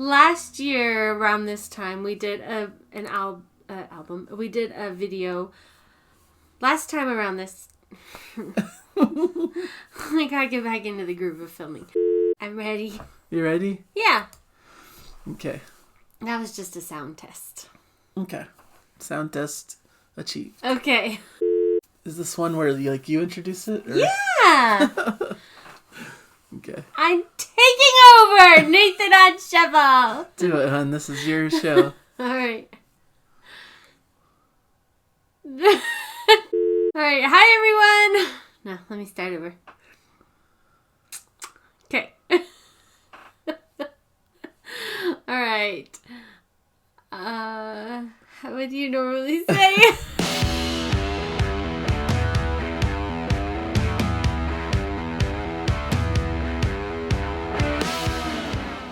Last year around this time we did an album. We did a video. Last time around this, I gotta get back into the groove of filming. I'm ready. You ready? Yeah. Okay. That was just a sound test. Okay. Sound test achieved. Okay. Is this one where you introduce it? Or? Yeah. Okay. I'm taking over, Nathan on Shuffle. Do it, hon. This is your show. All right. All right. Hi, everyone. No, let me start over. Okay. All right. How would you normally say?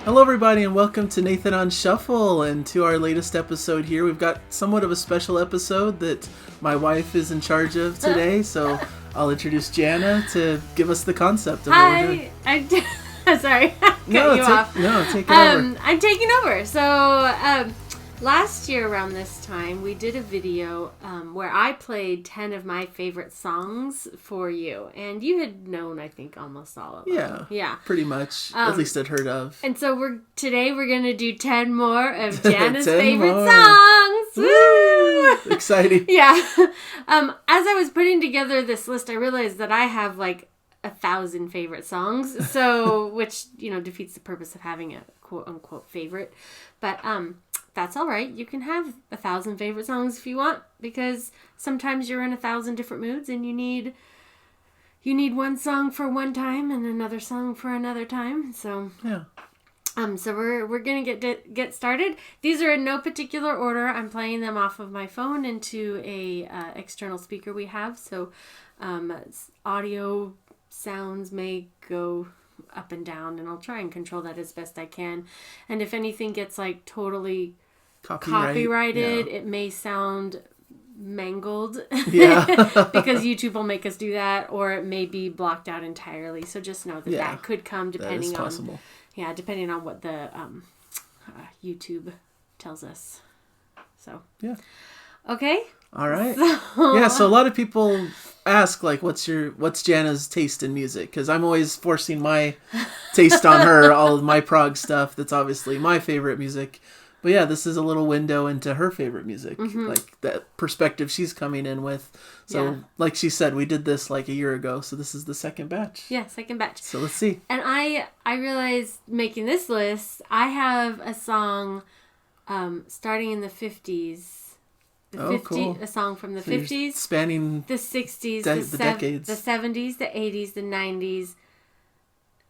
Hello, everybody, and welcome to Nathan on Shuffle, and to our latest episode here. We've got somewhat of a special episode that my wife is in charge of today, so I'll introduce Jana to give us the concept of what we're doing. I'm sorry. Take it over. I'm taking over. So, last year around this time, we did a video where I played 10 of my favorite songs for you. And you had known, I think, almost all of them. Yeah. Pretty much. At least I'd heard of. And so today we're going to do 10 more of Jana's 10 favorite more. songs. Woo! Exciting. Yeah. As I was putting together this list, I realized that I have 1,000 favorite songs. So, which, defeats the purpose of having a quote unquote favorite. But, that's all right. You can have 1,000 favorite songs if you want, because sometimes you're in 1,000 different moods and you need one song for one time and another song for another time. So yeah. So we're gonna get started. These are in no particular order. I'm playing them off of my phone into a external speaker we have. So audio sounds may go up and down, and I'll try and control that as best I can. And if anything gets totally copyrighted, it may sound mangled. Yeah. Because YouTube will make us do that, or it may be blocked out entirely. So just know that could come depending on possible. Yeah, depending on what the YouTube tells us. So yeah. Okay. All right. So a lot of people ask what's Jana's taste in music, because I'm always forcing my taste on her, all of my prog stuff. That's obviously my favorite music. But yeah, this is a little window into her favorite music, that perspective she's coming in with. So, like she said, we did this a year ago, so this is the second batch. Yeah, second batch. So let's see. And I realized making this list, I have a song starting in the 50s. Cool. A song from the so 50s. Spanning the 60s, the decades. The 70s, the 80s, the 90s.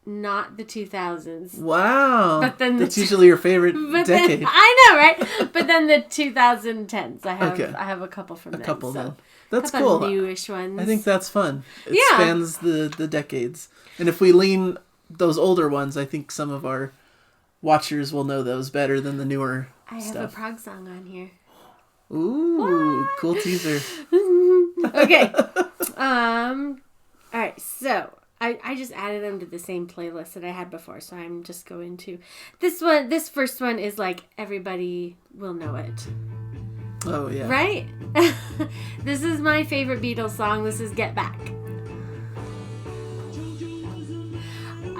Not the 2000s. Wow. But then that's usually your favorite decade. I know, right? But then the 2010s. I have a couple from then. A couple then. That's cool. Newish ones. I think that's fun. It spans the decades. And if we lean those older ones, I think some of our watchers will know those better than the newer stuff. I have a Prog song on here. Ooh, what? Cool teaser. Okay. All right, so I just added them to the same playlist that I had before, so I'm just going to this one. This first one is everybody will know it. Oh yeah. Right? This is my favorite Beatles song. This is Get Back.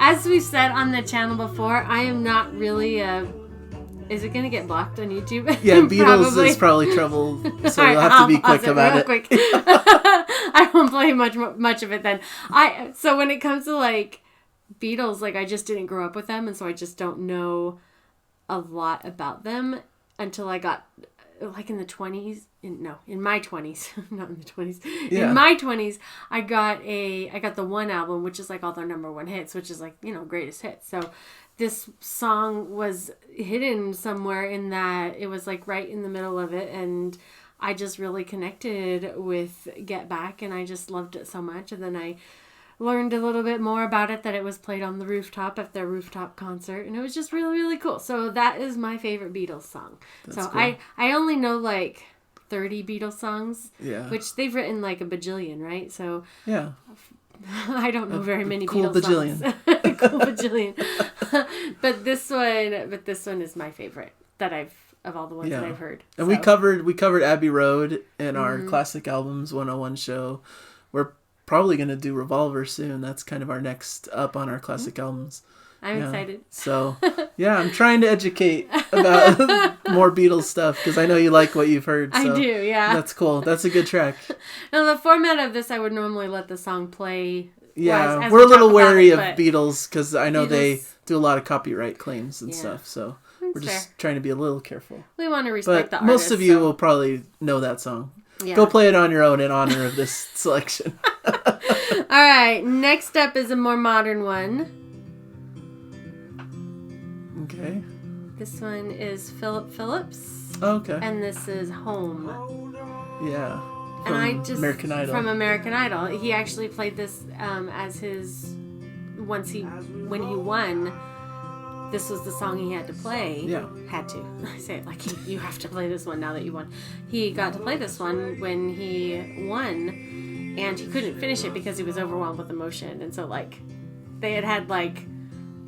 As we've said on the channel before, I am not really is it going to get blocked on YouTube? Yeah, Beatles is probably trouble, so you'll have to be quick about it. Quick. I won't play much of it then. So when it comes to Beatles, I just didn't grow up with them, and so I just don't know a lot about them until I got in the 20s. In my 20s, not in the 20s. Yeah. In my 20s, I got the one album, which is all their number one hits, which is greatest hits. So this song was hidden somewhere in that it was right in the middle of it, and I just really connected with Get Back, and I just loved it so much. And then I learned a little bit more about it, that it was played on the rooftop at their rooftop concert, and it was just really, really cool. So that is my favorite Beatles song. That's cool. I only know 30 Beatles songs, which they've written a bajillion, right? So yeah. I don't know very many cool Beatles bajillion. songs. Cool bajillion. but this one is my favorite of all the ones that I've heard. And we covered Abbey Road in our classic albums 101 show. We're probably going to do Revolver soon. That's kind of our next up on our classic albums. I'm excited. So, yeah, I'm trying to educate about more Beatles stuff because I know you like what you've heard. So I do, yeah. That's cool. That's a good track. Now, the format of this, I would normally let the song play. Yeah, as we're a we little talk about wary it, of but Beatles because I know they Beatles- do a lot of copyright claims and stuff. So That's we're just fair. trying to be a little careful. We want to respect But the most artist, of you so- will probably know that song. Yeah. Go play it on your own in honor of this selection. All right, next up is a more modern one. Okay. This one is Phillips, Okay. and this is Home. Yeah. And I just American Idol. From American Idol, he actually played this as his when he won. This was the song he had to play. Yeah. Had to. I say it like you have to play this one now that you won. He got to play this one when he won, and he couldn't finish it because he was overwhelmed with emotion. And so like they had like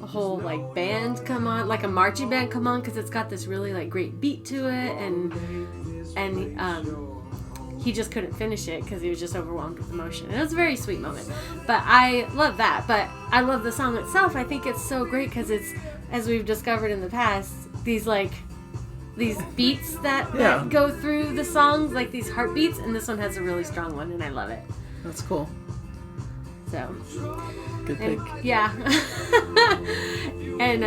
a whole like band come on, like a marching band come on, because it's got this really like great beat to it, and he just couldn't finish it because he was just overwhelmed with emotion. And it was a very sweet moment. But I love that. But I love the song itself. I think it's so great because it's, as we've discovered in the past, these beats that go through the songs, like these heartbeats, and this one has a really strong one, and I love it. That's cool. So Good pick. yeah. And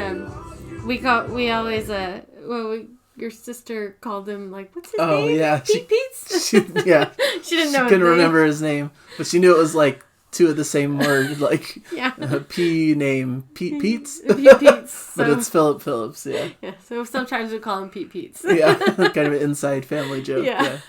your sister called him like, what's his name? Oh yeah, Pete Pete's? she didn't know. She couldn't remember his name, but she knew it was like two of the same word, like Yeah. P name Pete Pete's, Pete Pete's. but it's Philip Phillips. Yeah. Yeah, so sometimes we call him Pete Pete's. Yeah, kind of an inside family joke. Yeah.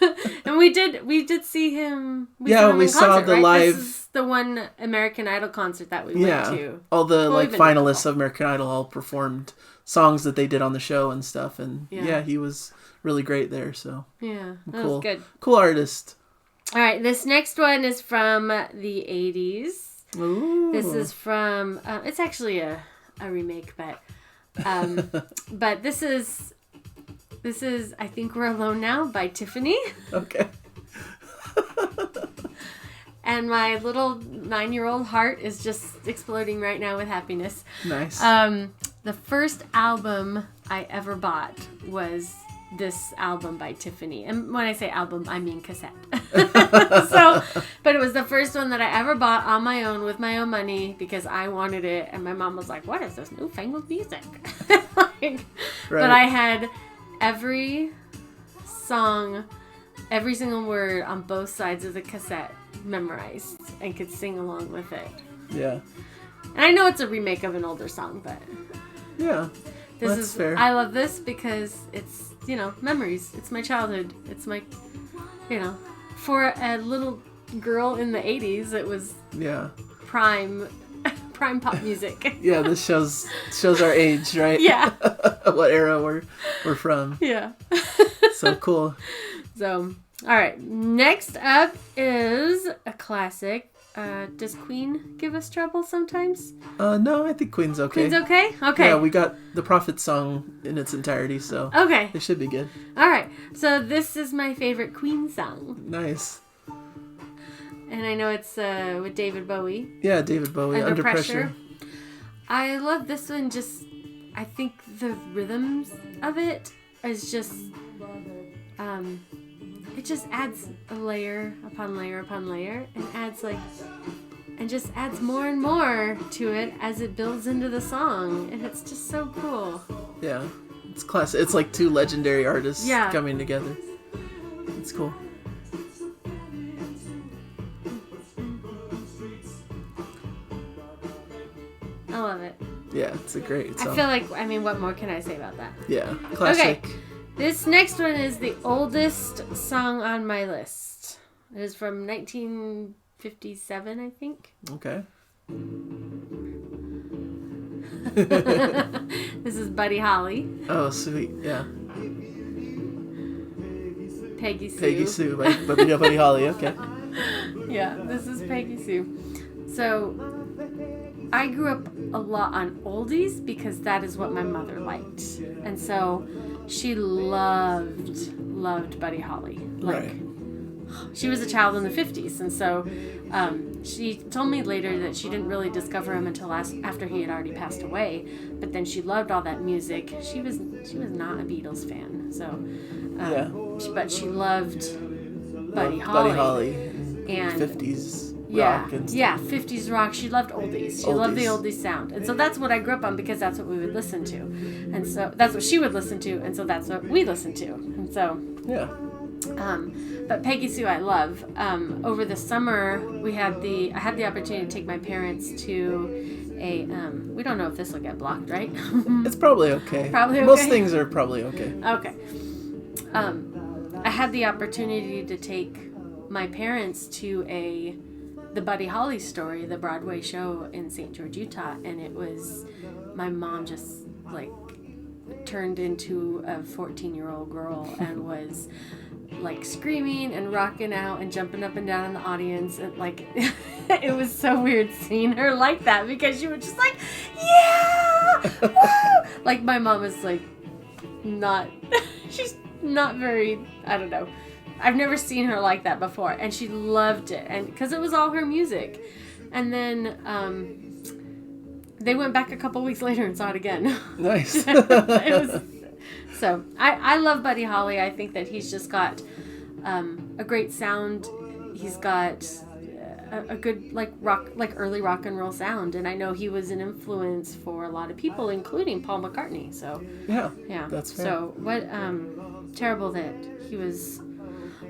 And we did see him. We saw him in saw concert, the right? live. This is the one American Idol concert that we went to. All the Well, like even finalists now. of American Idol all performed songs that they did on the show and stuff, and Yeah. he was really great there. So Yeah, that cool, was good. cool artist. All right, this next one is from the 80s. Ooh. This is from, it's actually a remake, but this is, I Think We're Alone Now by Tiffany. Okay. And my little 9-year-old heart is just exploding right now with happiness. Nice. The first album I ever bought was this album by Tiffany. And when I say album, I mean cassette. But it was the first one that I ever bought on my own with my own money because I wanted it. And my mom was like, what is this newfangled music? Right. But I had every song, every single word on both sides of the cassette memorized and could sing along with it. Yeah. And I know it's a remake of an older song, but Yeah. That's fair. I love this because it's, memories. It's my childhood. It's my, for a little girl in the 80s, it was prime pop music. Yeah, this shows our age, right? Yeah. What era we're from. Yeah. So cool. So, all right. Next up is a classic. Does Queen give us trouble sometimes? No, I think Queen's okay. Queen's okay? Okay. Yeah, we got the Prophet song in its entirety, so Okay. it should be good. All right. So this is my favorite Queen song. Nice. And I know it's with David Bowie. Yeah, David Bowie, Under Pressure. I love this one. Just, I think the rhythms of it is just, it just adds a layer upon layer upon layer, and just adds more and more to it as it builds into the song, and it's just so cool. Yeah, it's classic. It's like two legendary artists coming together. It's cool. I love it. Yeah, it's a great song. I feel like, what more can I say about that? Yeah, classic. Okay, this next one is the oldest song on my list. It is from 1957, I think. Okay. This is Buddy Holly. Oh, sweet. Yeah. Peggy Sue. Peggy Sue by Buddy Holly. Okay. Yeah, this is Peggy Sue. So I grew up a lot on oldies because that is what my mother liked. And so she loved Buddy Holly. Right. She was a child in the 50s, and so she told me later that she didn't really discover him until after he had already passed away. But then she loved all that music. She was not a Beatles fan, so but she loved Buddy Holly and 50s yeah, rock and stuff. Yeah, 50s rock. She loved oldies. She loved the oldies sound. And so that's what I grew up on because that's what we would listen to. And so that's what she would listen to, and so that's what we listened to. And so yeah. But Peggy Sue I love. Over the summer I had the opportunity to take my parents to a we don't know if this will get blocked, right? It's probably okay. Probably okay. Most things are probably okay. Okay. I had the opportunity to take my parents to the Buddy Holly story, the Broadway show in St. George, Utah, and it was my mom just like turned into a 14-year-old girl and was like screaming and rocking out and jumping up and down in the audience, and like it was so weird seeing her like that because she was just like, yeah, woo! Like my mom is like she's not very, I don't know, I've never seen her like that before, and she loved it, and because it was all her music. And then they went back a couple weeks later and saw it again. Nice. So I love Buddy Holly. I think that he's just got a great sound. He's got a good like early rock and roll sound, and I know he was an influence for a lot of people, including Paul McCartney. So yeah, that's fair. So what terrible that he was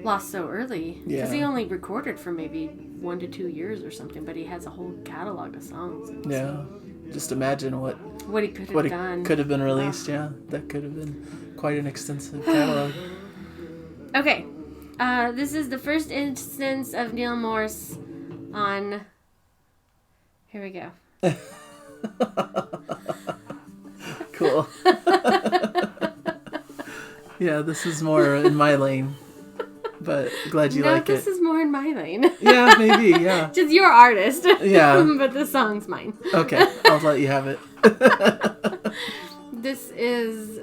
lost so early, because he only recorded for maybe 1 to 2 years or something, but he has a whole catalog of songs. Yeah, just imagine what he could have done. Could have been released. Yeah, that could have been quite an extensive catalog. Okay, this is the first instance of Neil Morse on. Here we go. Cool. Yeah, this is more in my lane. But glad you like it. No, this is more in my lane. Yeah, maybe, yeah. Just your artist. Yeah. But the song's mine. Okay, I'll let you have it. This is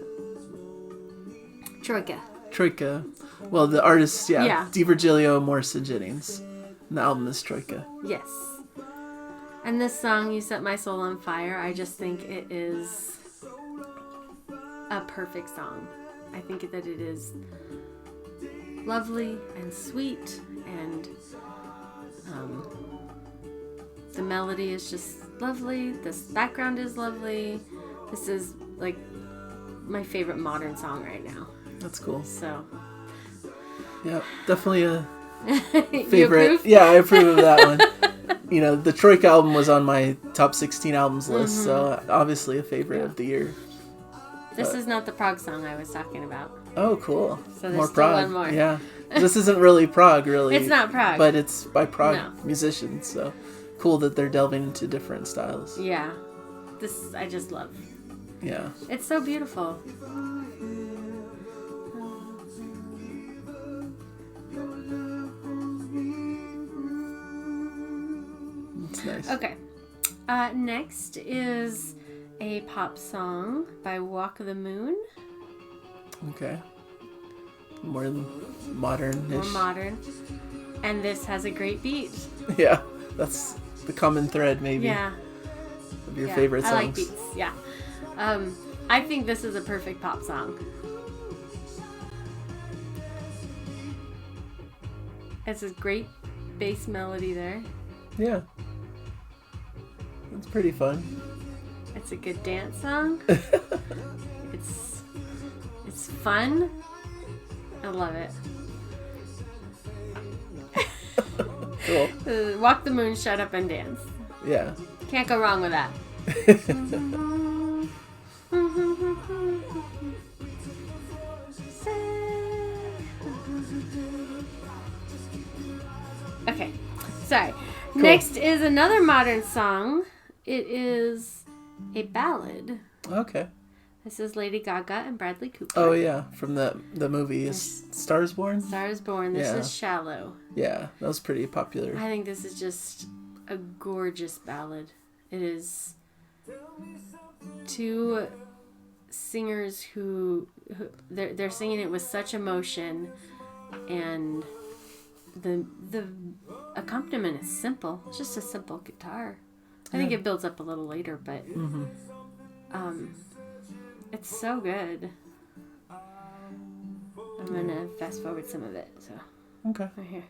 Troika. Troika. Well, the artists, DiVirgilio, Morse, and Jennings. And the album is Troika. Yes. And this song, You Set My Soul on Fire, I just think it is a perfect song. I think that it is lovely and sweet, and the melody is just lovely. This background is lovely. This is like my favorite modern song right now. That's cool. So yeah, definitely a favorite. You approve? Yeah, I approve of that one. You know, the Troika album was on my top 16 albums list, so obviously a favorite of the year. This is not the prog song I was talking about. Oh, cool. So there's more still prog. one more. Yeah. This isn't really prog, really. It's not prog. But it's by prog musicians, so cool that they're delving into different styles. Yeah. This I just love. Yeah. It's so beautiful. It's nice. Okay. Next is a pop song by Walk the Moon. Okay. More modern-ish. More modern. And this has a great beat. Yeah. That's the common thread, maybe. Yeah. Of your favorite songs. I like beats. Yeah. I think this is a perfect pop song. It's a great bass melody there. Yeah. It's pretty fun. It's a good dance song. It's fun. I love it. Cool. Walk the Moon, Shut Up and Dance. Yeah. Can't go wrong with that. Okay, sorry. Cool. Next is another modern song. It is a ballad. Okay. This is Lady Gaga and Bradley Cooper. Oh yeah, from the movie is Stars Born? Stars Born. This is Shallow. Yeah, that was pretty popular. I think this is just a gorgeous ballad. It is two singers who they're singing it with such emotion, and the accompaniment is simple. It's just a simple guitar. I think it builds up a little later, but it's so good. I'm gonna fast forward some of it. So Okay. right here,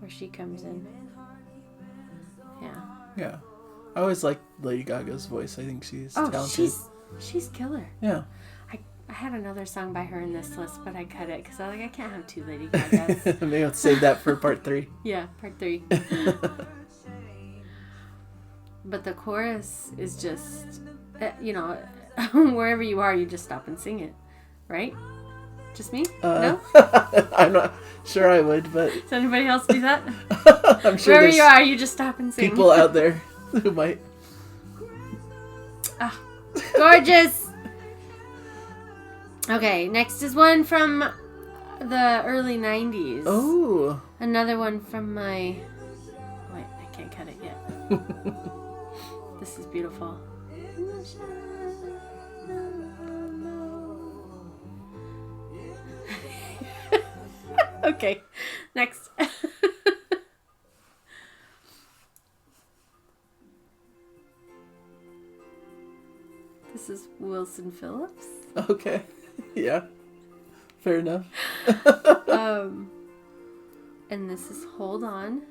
where she comes in. Yeah. Yeah. I always like Lady Gaga's voice. I think she's talented. She's killer. Yeah. I had another song by her in this list, but I cut it because I was like, I can't have two Lady Gagas. Maybe I'll save that for part 3. Yeah, part 3. But the chorus is just, wherever you are, you just stop and sing it, right? Just me? No? I'm not sure I would, but... Does anybody else do that? I'm sure wherever there's you are, you just stop and sing. people out there who might. Ah, gorgeous! Okay, next is one from the early 90s. Oh. Another one from my... Wait, I can't cut it yet. This is beautiful. Okay, next. This is Wilson Phillips. Okay. Yeah. Fair enough. And this is Hold On.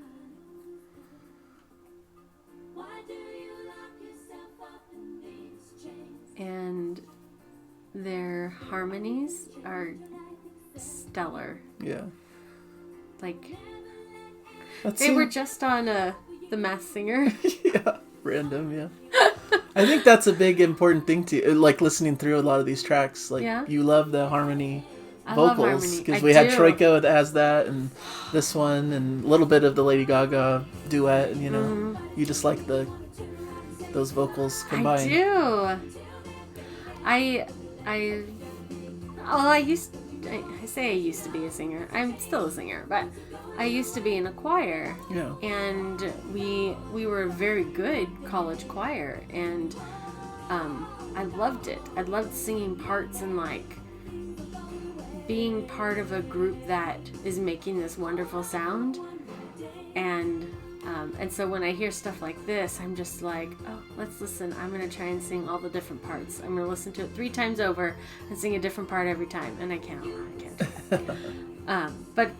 And their harmonies are stellar. Yeah. Like, That's they were just on The Masked Singer. Yeah. Random, yeah. I think that's a big important thing to like listening through a lot of these tracks. Like you love the harmony vocals because we had Troika that has that, and this one, and a little bit of the Lady Gaga duet, and you just like those vocals combined. I say I used to be a singer. I'm still a singer, but I used to be in a choir. Yeah. And we were a very good college choir, and I loved it. I loved singing parts and like being part of a group that is making this wonderful sound. And so when I hear stuff like this, I'm just like, oh, let's listen. I'm going to try and sing all the different parts. I'm going to listen to it 3 times over and sing a different part every time. And I can't. But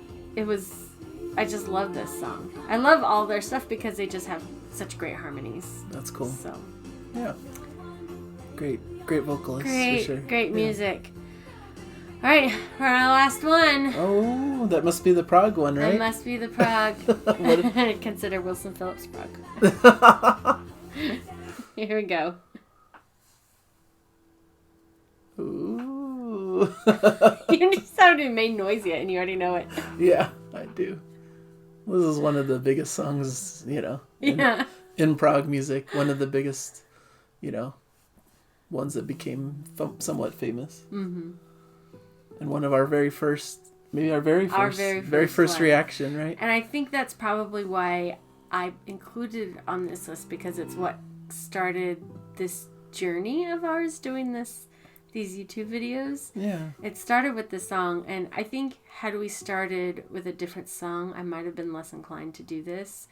I just love this song. I love all their stuff because they just have such great harmonies. That's cool. So, yeah. Great vocalists. Great, for sure. Great music. All right, for our last one. Oh, that must be the Prog one, right? That must be the Prog. Consider Wilson Phillips Prog. Here we go. Ooh. You just haven't made noise yet, and you already know it. Yeah, I do. This is one of the biggest songs, in prog music. One of the biggest, ones that became somewhat famous. Mm-hmm. And one of our very first reaction, right? And I think that's probably why I included it on this list, because it's what started this journey of ours doing these YouTube videos. Yeah. It started with this song, and I think had we started with a different song, I might have been less inclined to do this.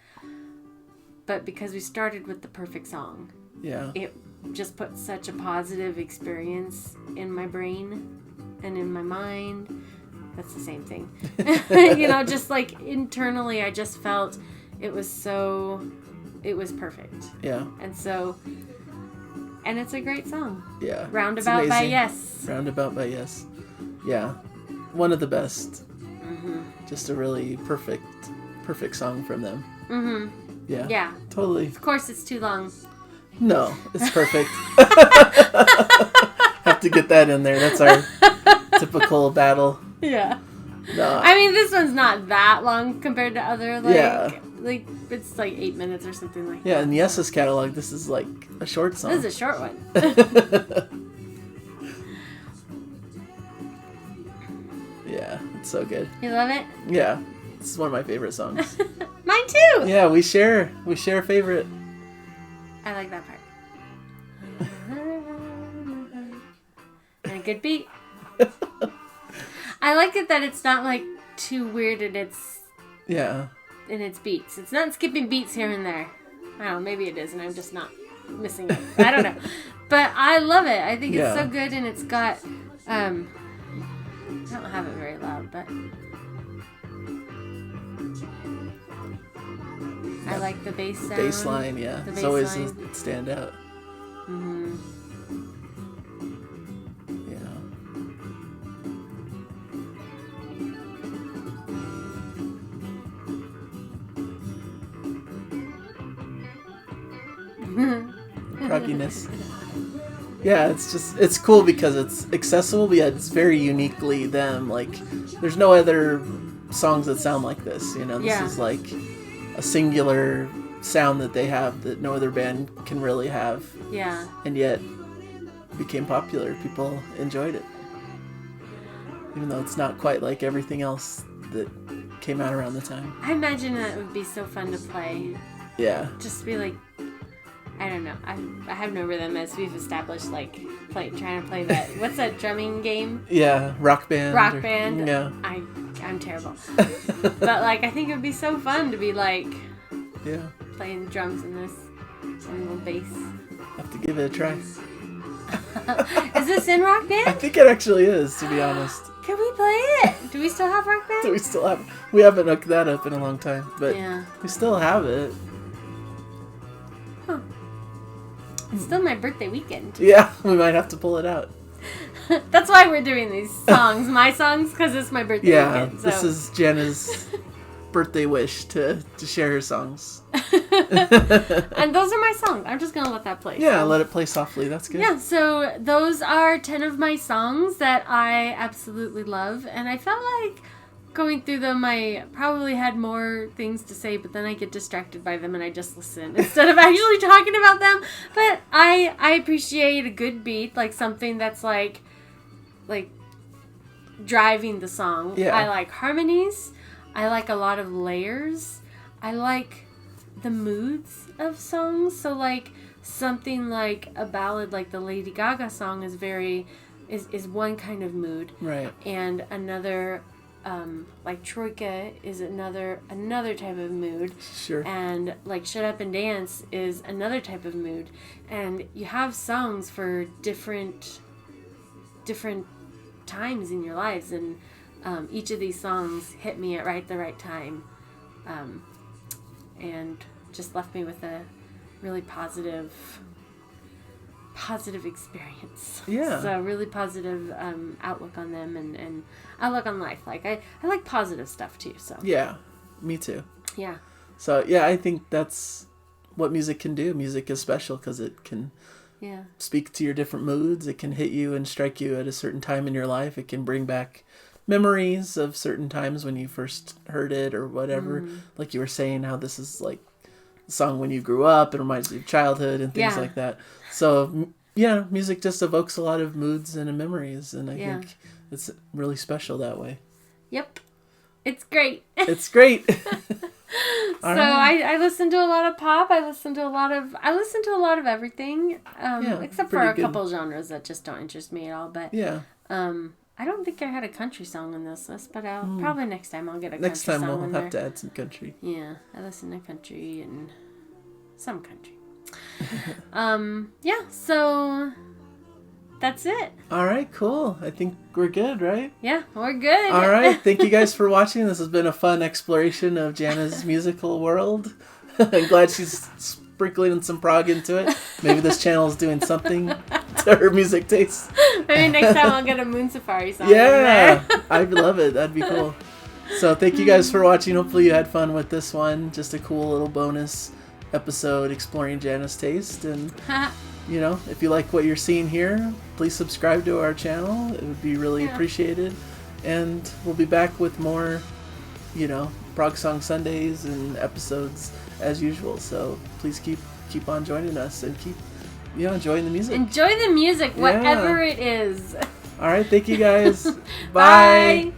But because we started with the perfect song, it just put such a positive experience in my brain and in my mind. That's the same thing. Just like internally, I just felt it was perfect. Yeah. And it's a great song. Yeah. Roundabout by Yes. Roundabout by Yes. Yeah. One of the best. Mm-hmm. Just a really perfect song from them. Mm-hmm. Yeah. Yeah. Totally. Of course, it's too long. No, it's perfect. Have to get that in there. That's our typical battle. Yeah. No. I mean, this one's not that long compared to other, like it's like 8 minutes or something like that. Yeah, in Yes's catalog, this is like a short song. This is a short one. Yeah, it's so good. You love it? Yeah, this is one of my favorite songs. Mine too. Yeah, we share a favorite. I like that part. And a good beat. I like it that it's not like too weird in its beats. It's not skipping beats here and there. I don't know, maybe it is and I'm just not missing it. I don't know. But I love it. I think it's so good and it's got I don't have it very loud, but I like the bass sound. Bass line, yeah. It's always a standout. Mm-hmm. Progginess. Yeah, it's cool because it's accessible, but yet it's very uniquely them. Like, there's no other songs that sound like this, you know? This is like a singular sound that they have that no other band can really have. Yeah. And yet became popular. People enjoyed it. Even though it's not quite like everything else that came out around the time. I imagine that would be so fun to play. Yeah. Just be like, I don't know. I have no rhythm as we've established, like, trying to play that. What's that drumming game? Yeah, Rock Band. Rock Band. Yeah. I'm terrible. But, like, I think it would be so fun to be, like, playing drums in this and a little bass. Have to give it a try. Is this in Rock Band? I think it actually is, to be honest. Can we play it? Do we still have Rock Band? We haven't hooked that up in a long time, but we still have it. Huh. It's still my birthday weekend. Yeah, we might have to pull it out. That's why we're doing these songs, my songs, because it's my birthday weekend. So. This is Jana's birthday wish to share her songs. And those are my songs. I'm just going to let that play. Yeah, let it play softly. That's good. Yeah, so those are 10 of my songs that I absolutely love. And I felt like going through them, I probably had more things to say, but then I get distracted by them and I just listen instead of actually talking about them. But I appreciate a good beat, like something that's like driving the song. Yeah. I like harmonies. I like a lot of layers. I like the moods of songs. So like something like a ballad like the Lady Gaga song is one kind of mood. Right. And another like Troika is another type of mood. Sure. And like Shut Up and Dance is another type of mood. And you have songs for different times in your lives, and each of these songs hit me at the right time, and just left me with a really positive experience. Yeah. So really positive outlook on them and outlook on life. Like I like positive stuff too. So yeah, me too. Yeah. So yeah, I think that's what music can do. Music is special because it can speak to your different moods. It can hit you and strike you at a certain time in your life. It can bring back memories of certain times when you first heard it or whatever. Like you were saying, how this is like a song when you grew up. It reminds you of childhood and things like that. So yeah, music just evokes a lot of moods and memories, and I think it's really special that way. Yep. It's great. It's great. So I listen to a lot of pop. I listen to a lot of everything. Except for a couple genres that just don't interest me at all. But I don't think I had a country song on this list, but probably next time I'll get a country song. Next time we'll in have there. to add some country. Yeah, I listen to country and some country. So that's it. All right, cool. I think we're good, right? Yeah, we're good. All right. Thank you guys for watching. This has been a fun exploration of Jana's musical world. I'm glad she's sprinkling some prog into it. Maybe this channel is doing something to her music taste. Maybe next time I'll get a Moon Safari song. Yeah, I'd love it. That'd be cool. So thank you guys for watching. Hopefully you had fun with this one. Just a cool little bonus episode exploring Jana's taste. And you know, if you like what you're seeing here, please subscribe to our channel. It would be really appreciated. And we'll be back with more, you know, Prog Song Sundays and episodes as usual. So please keep on joining us and keep, you know, enjoying the music. Enjoy the music, whatever it is. All right, thank you guys. Bye.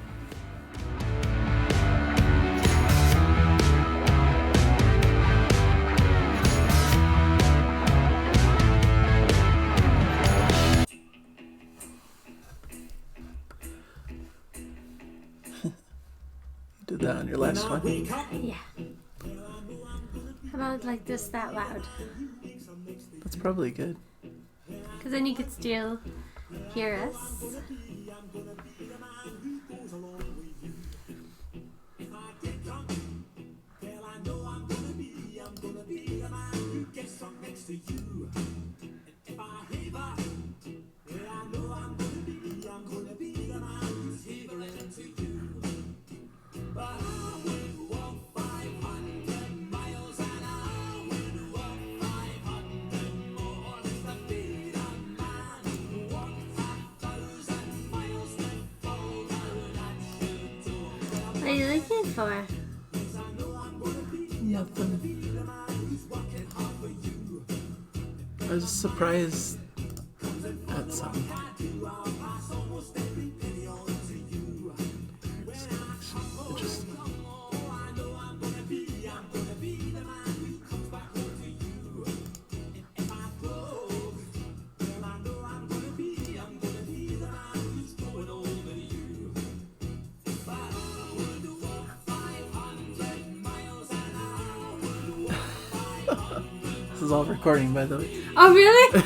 that on your last one. Yeah. How about like this that loud? That's probably good. Because then you could still hear us. What are you looking for? Nothing. I was surprised at something. Interesting. This is all recording, by the way. Oh, really?